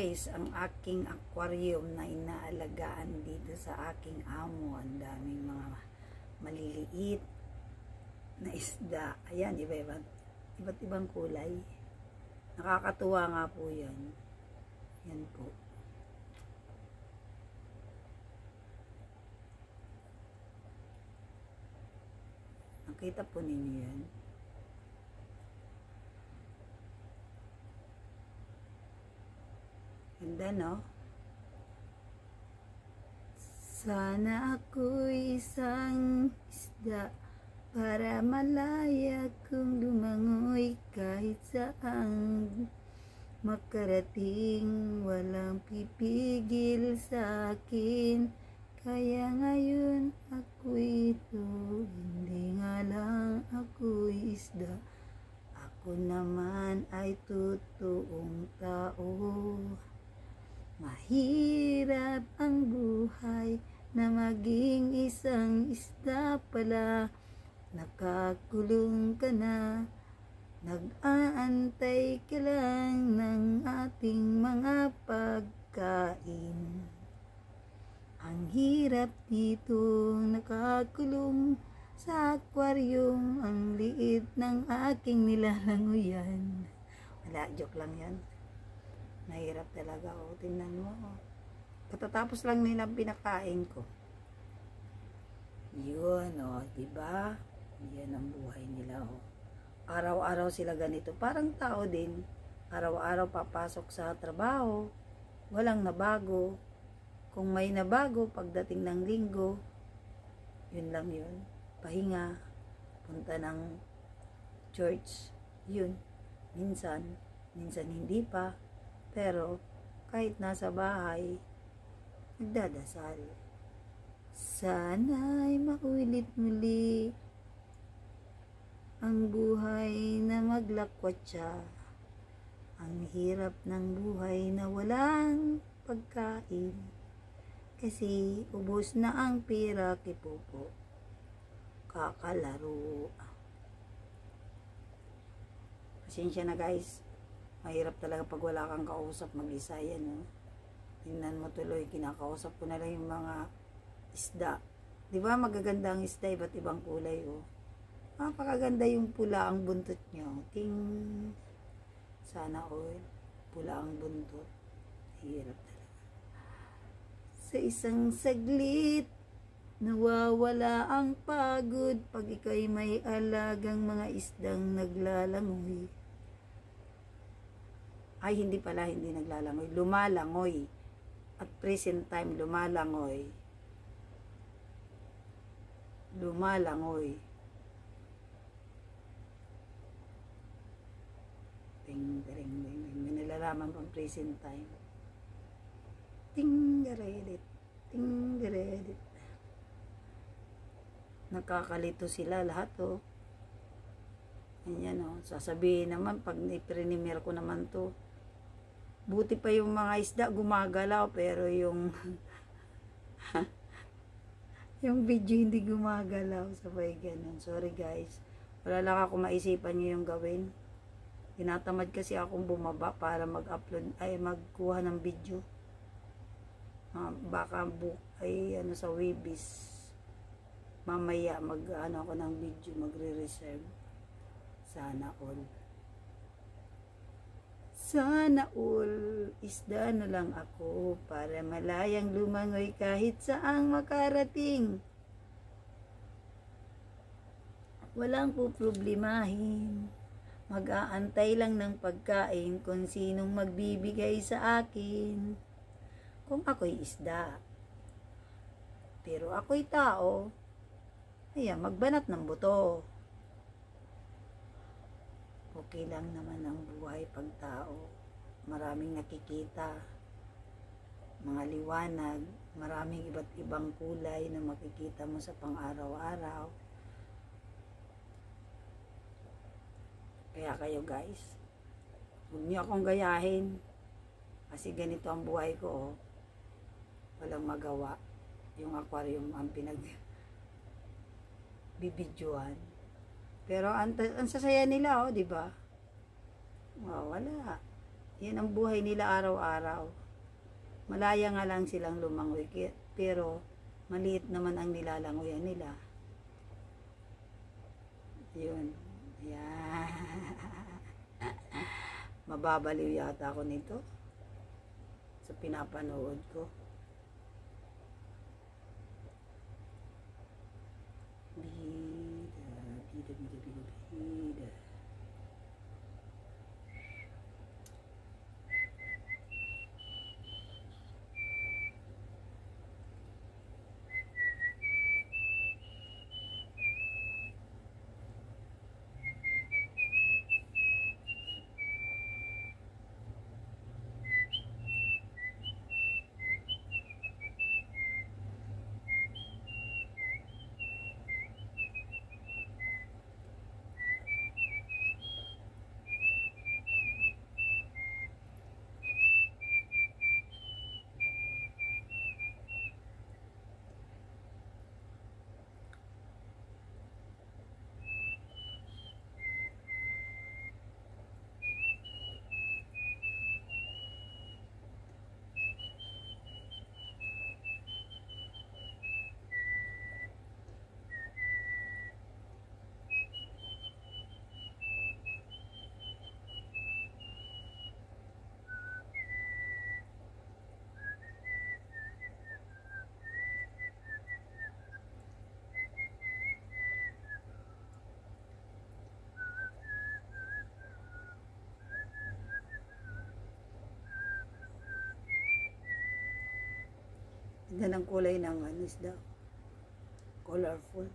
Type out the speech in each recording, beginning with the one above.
guys, ang aking aquarium na inaalagaan dito sa aking amo. Ang daming mga maliliit na isda. Ayan, iba't ibang kulay. Nakakatuwa nga po yan. Yan po. Nakita po ninyo yan. Ganda, no? Sana ako'y isang isda para malaya kung lumangoy kahit saan makarating, walang pipigil sa akin. Kaya ngayon ako'y ito, hindi nga lang ako'y isda, ako naman ay totoong tao. Mahirap ang buhay na maging isang isda pala. Nakakulong ka na, nag-aantay ka lang ng ating mga pagkain. Ang hirap dito nakakulong sa aquarium, ang liit ng aking nilalangoyan. Wala, joke lang yan. Nahirap talaga, oh. Tingnan mo, oh. Katatapos lang nila pinakain ko. Yun, oh, diba? Yan ang buhay nila, oh. Araw-araw sila ganito. Parang tao din. Araw-araw papasok sa trabaho. Walang nabago. Kung may nabago, pagdating ng linggo, yun lang yun. Pahinga. Punta ng church. Yun. Minsan hindi pa. Pero, kahit nasa bahay, nagdadasal. Sana'y maulit muli ang buhay na maglakwatsa. Ang hirap ng buhay na walang pagkain. Kasi, ubos na ang pera kay Popo. Kakalaro. Pasensya na guys. Mahirap talaga pag wala kang kausap, mag-isa yan, no? Tingnan mo tuloy, kinakausap ko na lang yung mga isda. Di ba magaganda ang isda, iba't ibang kulay, oh. Napakaganda yung pula ang buntot nyo. Ting! Sana all, pula ang buntot. Hirap talaga. Sa isang saglit, nawawala ang pagod pag ikaw'y may alagang mga isdang naglalangoy. Ay, hindi naglalangoy. Lumalangoy. At present time, lumalangoy. Lumalangoy. Ting, ting, ting. May nalalaman pang present time. Ting, garedit. Ting, garedit. Nakakalito sila lahat, oh. Ayan, oh. Sasabihin naman, pag i-premier ko naman to, buti pa yung mga isda gumagalaw, pero yung yung video hindi gumagalaw. Sabay ganun. Sorry guys. Wala lang ako maisipan nyo yung gawin. Tinatamad kasi akong bumaba para mag-upload, ay magkuha ng video. Baka ano sa Webis. Mamaya mag-ano ako ng video, magre-reserve. Sana all. Sana all, isda na lang ako para malayang lumangoy kahit saang makarating. Walang poproblemahin. Mag-aantay lang ng pagkain kung sinong magbibigay sa akin. Kung ako'y isda. Pero ako'y tao, ayan, magbanat ng buto. Okay lang naman ang buhay pag tao. Maraming nakikita, mga liwanag, maraming iba't ibang kulay na makikita mo sa pang-araw-araw. Kaya kayo guys, huwag niyo akong gayahin. Kasi ganito ang buhay ko, oh. Walang magawa. Yung aquarium ang bibidyohan. Pero ang sasaya nila, oh, di ba? Oh, wala. Yan ang buhay nila araw-araw. Malaya nga lang silang lumangoy, pero maliit naman ang nilalangoyan nila. Yun. Yan. Mababaliw yata ako nito sa pinapanood ko. Bida. Ganda ng kulay ng isda. Colorful.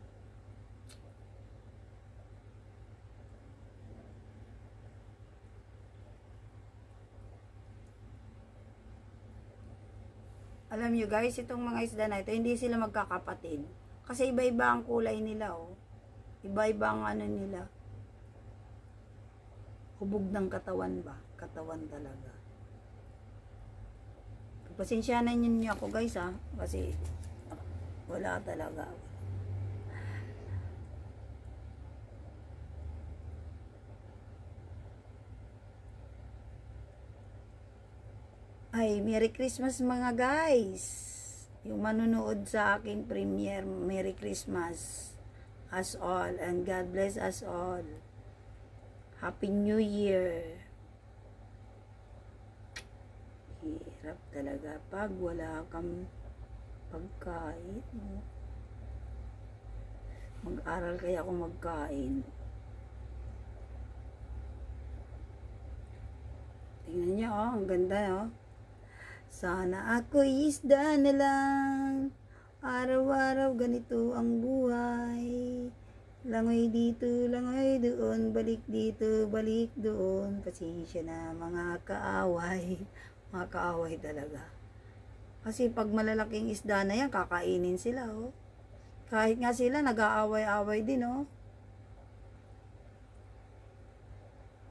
Alam nyo guys, itong mga isda na ito, hindi sila magkakapatid. Kasi iba-iba ang kulay nila, oh. Iba-iba ang ano nila. Hubog ng katawan ba? Katawan talaga. Pasensyanan niyo ako guys ha, kasi wala talaga. Ay, Merry Christmas mga guys. Yung manunood sa aking premiere, Merry Christmas us all and God bless us all. Happy New Year. Hirap talaga pag wala kang pagkain. Mag-aral kaya ako magkain. Tingnan niyo, oh, ang ganda, oh. Sana ako'y isda na lang, araw-araw ganito ang buhay. Langoy dito, langoy doon, balik dito, balik doon. Pasensya na mga kaaway. Mga kaaway talaga. Kasi pag malalaking isda na yan, kakainin sila, oh. Kahit nga sila, nag-aaway-aaway din, oh.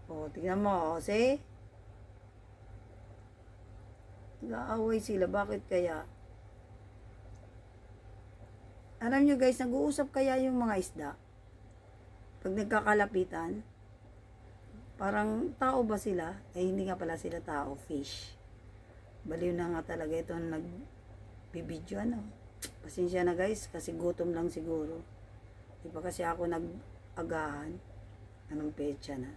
Oh, tingnan mo, oh, see? Nag-aaway sila, bakit kaya? Alam nyo guys, nag-uusap kaya yung mga isda? Pag nagkakalapitan, parang tao ba sila? Eh, hindi nga pala sila tao, fish. Baliw na nga talaga ito nagbibidyo, ano. Pasensya na guys, kasi gutom lang siguro. Di ba kasi ako nag-agahan. Anong petsa na.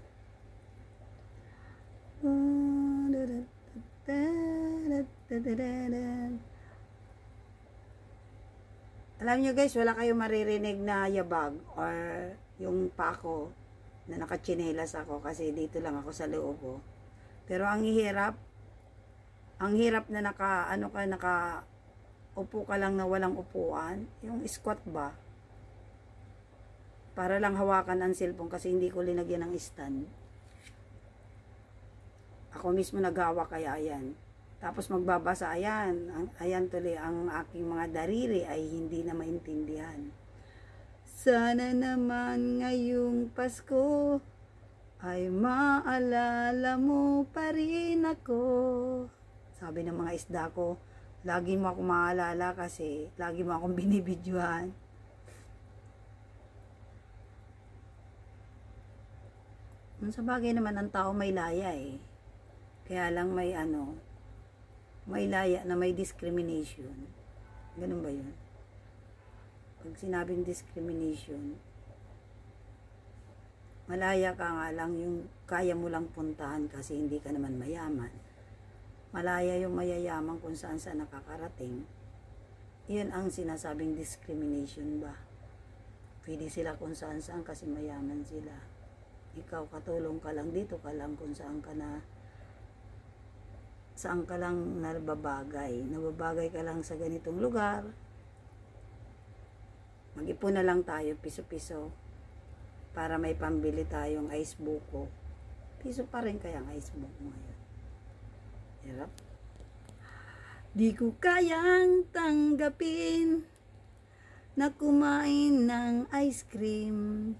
Alam nyo guys, wala kayong maririnig na yabag or yung pako na nakachinelas ako kasi dito lang ako sa loob, oh. Pero ang hirap na upo ka lang na walang upuan, yung squat ba, para lang hawakan ang cellphone kasi hindi ko linagyan ng stand. Ako mismo naghawa kaya ayan. Tapos magbabasa, ayan tuloy ang aking mga dariri ay hindi na maintindihan. Sana naman ngayong Pasko ay maalala mo pa rin ako. Sabi ng mga isda ko, lagi mo ako maalala kasi lagi mo akong binibidyohan. Sa bagay naman ang tao may laya eh. Kaya lang may may laya na may discrimination. Ganun ba yun? Pag sinabing discrimination, malaya ka nga lang yung kaya mo lang puntahan kasi hindi ka naman mayaman. Malaya yung mayayaman kung saan saan nakakarating. Yun ang sinasabing discrimination ba? Pwede sila kung saan saan kasi mayaman sila. Ikaw katulong ka lang dito ka lang kung saan ka lang nababagay ka lang sa ganitong lugar. Mag-ipon na lang tayo piso-piso para may pambili tayong ice buko. Piso pa rin kaya ang ice buko ngayon. Hirap. Di ko kayang tanggapin na kumain ng ice cream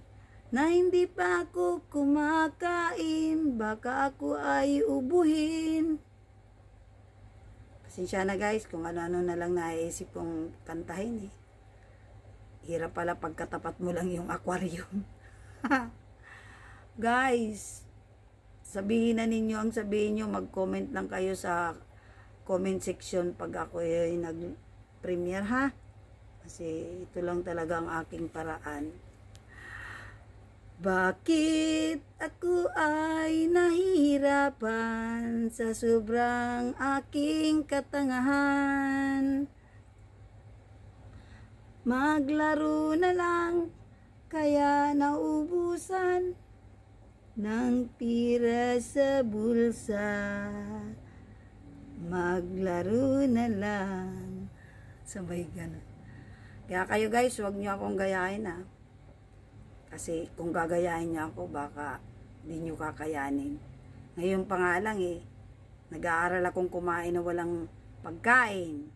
na hindi pa ako kumakain, baka ako ay ubuhin. Pasensya na guys kung ano-ano na lang naisip kong kantahin eh. Hirap pala pagkatapat mo lang yung aquarium. Guys, sabihin na ninyo ang sabihin nyo, mag-comment lang kayo sa comment section pag ako ay nag-premiere ha. Kasi ito lang talaga ang aking paraan. Bakit ako ay nahihirapan sa sobrang aking katangahan? Maglaro na lang kaya naubusan ng pira sa bulsa. Maglaro na lang. Sabay ganun. Kaya kayo guys, huwag niyo akong gayahin ha. Kasi kung gagayahin niyo ako, baka di niyo kakayanin. Ngayon pa nga lang nag-aaral akong kumain na walang pagkain.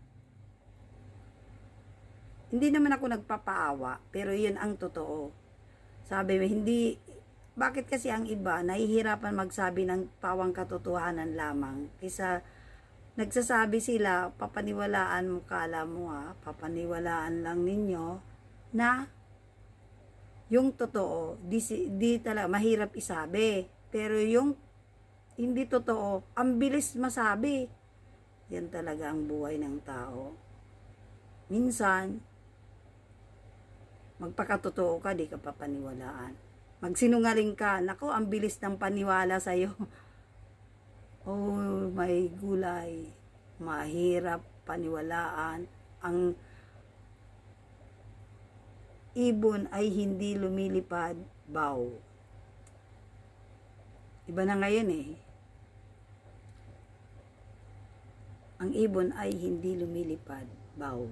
Hindi naman ako nagpapaawa, pero yun ang totoo. Sabi mo, bakit kasi ang iba nahihirapan magsabi ng pawang katotohanan lamang? Kaysa nagsasabi sila, papaniwalaan mo, kala mo papaniwalaan lang ninyo na yung totoo, di talaga, mahirap isabi. Pero yung hindi totoo, ang bilis masabi. Yan talaga ang buhay ng tao. Minsan, magpakatotoo ka, di ka papaniwalaan. Magsinungaling ka, nako, ang bilis ng paniwala sa'yo. Oh, may gulay. Mahirap paniwalaan. Ang ibon ay hindi lumilipad, baw. Iba na ngayon Ang ibon ay hindi lumilipad, baw.